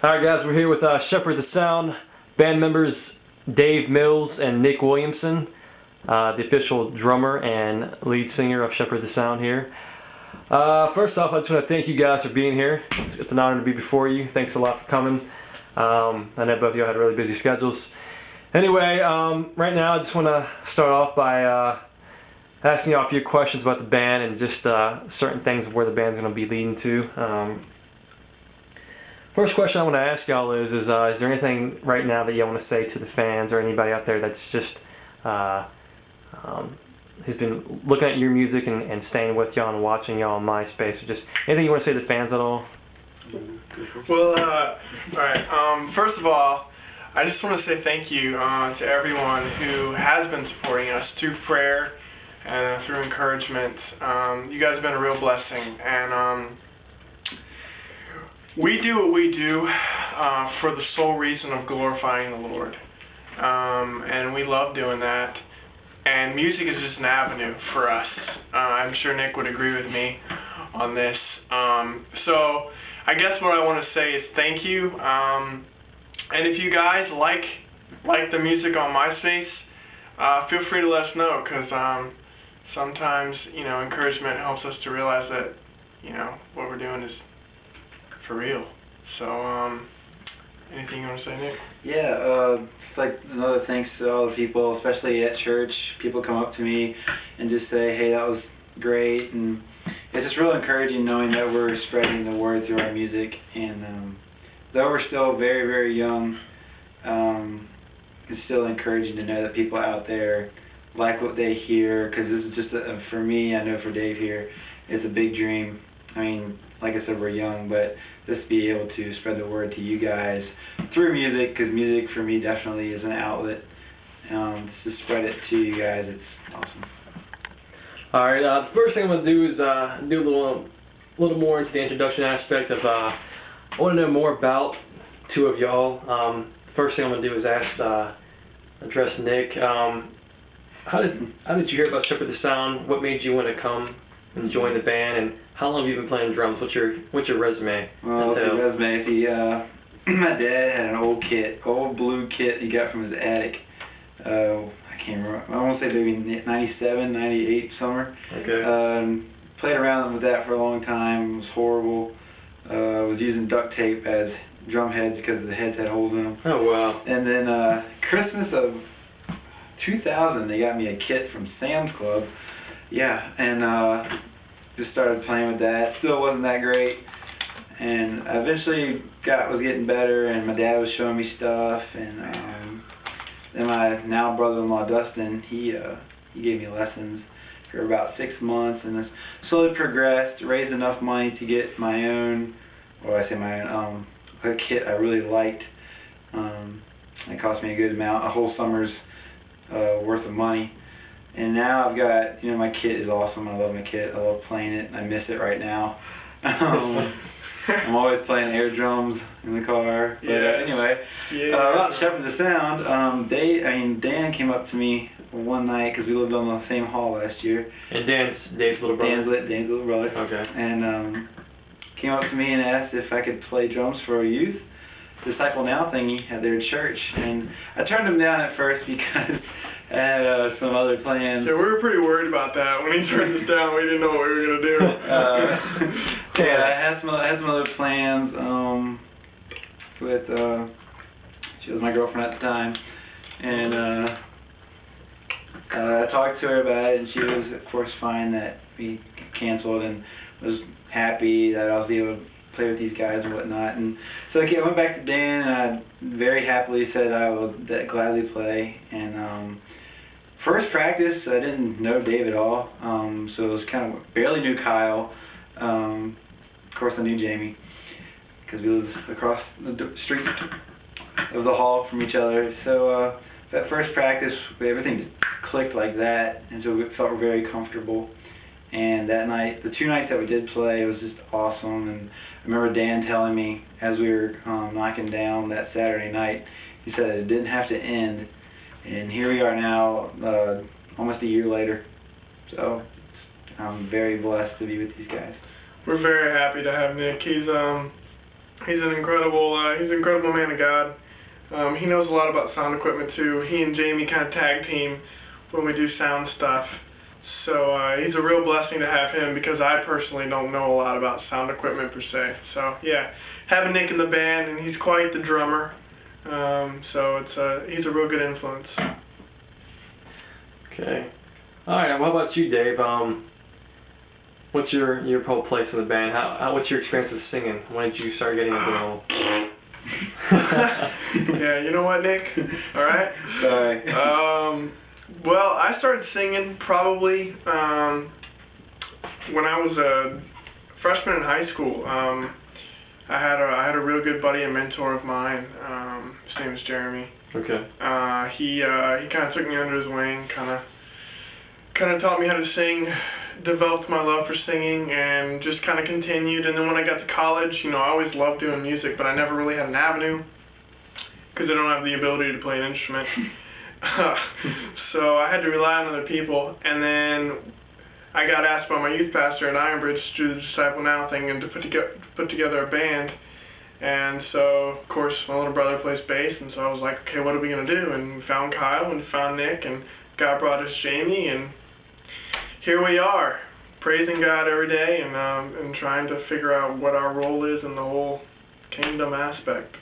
Alright guys, we're here with Shepherd the Sound, band members Dave Mills and Nick Williamson, the official drummer and lead singer of Shepherd the Sound here. First off, I just want to thank you guys for being here. It's an honor to be before you. Thanks a lot for coming. I know both of you had really busy schedules. Anyway, right now I just want to start off by asking you all a few questions about the band and just certain things of where the band's going to be leading to. First question I want to ask y'all is there anything right now that you want to say to the fans or anybody out there that's just who's been looking at your music and staying with y'all and watching y'all on MySpace, or just anything you want to say to the fans at all? Well, alright, first of all, I just want to say thank you to everyone who has been supporting us through prayer and through encouragement. You guys have been a real blessing, and we do what we do for the sole reason of glorifying the Lord, and we love doing that, and music is just an avenue for us. I'm sure Nick would agree with me on this. So I guess what I want to say is thank you, and if you guys like the music on MySpace, feel free to let us know, because sometimes, encouragement helps us to realize that, what we're doing is for real. So, anything you want to say, Nick? Yeah, it's like another thanks to all the people, especially at church. People come up to me and just say, hey, that was great, and it's just real encouraging knowing that we're spreading the word through our music, and though we're still very, very young, it's still encouraging to know that people out there like what they hear, because this is just, for me, I know for Dave here, it's a big dream. I mean, like I said, we're young, but just be able to spread the word to you guys through music, because music for me definitely is an outlet. To spread it to you guys, it's awesome. Alright, the first thing I'm going to do is do a little more into the introduction aspect of, I want to know more about two of y'all. First thing I'm going to do is address Nick. How did you hear about Shepherd the Sound? What made you want to come and join the band, and how long have you been playing drums? What's your resume? Well, the resume, see, my dad had an old blue kit he got from his attic. I can't remember, I want to say maybe 97, 98 summer. Okay. Played around with that for a long time. It was horrible. Was using duct tape as drum heads because the heads had holes in them. Oh, wow. And then Christmas of 2000, they got me a kit from Sam's Club. Yeah, and just started playing with that. Still wasn't that great, and I eventually was getting better, and my dad was showing me stuff, and then my now brother-in-law Dustin, he gave me lessons for about 6 months, and this slowly progressed, raised enough money to get my own, a kit I really liked. It cost me a good amount, a whole summer's worth of money. And now I've got, my kit is awesome. I love my kit. I love playing it. I miss it right now. I'm always playing air drums in the car. But anyway, about Shepherd the Sound, Dan came up to me one night, because we lived on the same hall last year. And Dave's little brother? Dan's little brother. Okay. And came up to me and asked if I could play drums for a youth Disciple Now thingy at their church. And I turned him down at first because I had some other plans. Yeah, we were pretty worried about that. When he turned us down, we didn't know what we were going to do. Yeah, I had some other plans with, she was my girlfriend at the time, and I talked to her about it, and she was, of course, fine that we canceled, and was happy that I was able to play with these guys and whatnot. And so I went back to Dan, and I very happily said I would gladly play. And first practice, I didn't know Dave at all, so it was kind of barely knew Kyle. Of course, I knew Jamie, because we lived across the street of the hall from each other. So that first practice, everything clicked like that, and so we felt very comfortable. And that night, the 2 nights that we did play, it was just awesome. And I remember Dan telling me as we were knocking down that Saturday night, he said it didn't have to end. And here we are now, almost a year later. So I'm very blessed to be with these guys. We're very happy to have Nick. He's an incredible man of God. He knows a lot about sound equipment too. He and Jamie kind of tag team when we do sound stuff. So he's a real blessing to have him, because I personally don't know a lot about sound equipment per se. So yeah, having Nick in the band, and he's quite the drummer. So he's a real good influence. Okay. All right. What about you, Dave? What's your whole place in the band? What's your experience with singing? When did you start getting into the whole? Yeah, you know what, Nick? All right. Sorry. Well, I started singing probably when I was a freshman in high school. I had a real good buddy and mentor of mine. His name is Jeremy. Okay. He kind of took me under his wing, kind of taught me how to sing, developed my love for singing, and just kind of continued. And then when I got to college, I always loved doing music, but I never really had an avenue because I don't have the ability to play an instrument. So I had to rely on other people. And then I got asked by my youth pastor at Ironbridge to do the Disciple Now thing and to put together a band. And so, of course, my little brother plays bass, and so I was like, okay, what are we going to do? And we found Kyle and found Nick, and God brought us Jamie, and here we are, praising God every day and trying to figure out what our role is in the whole kingdom aspect.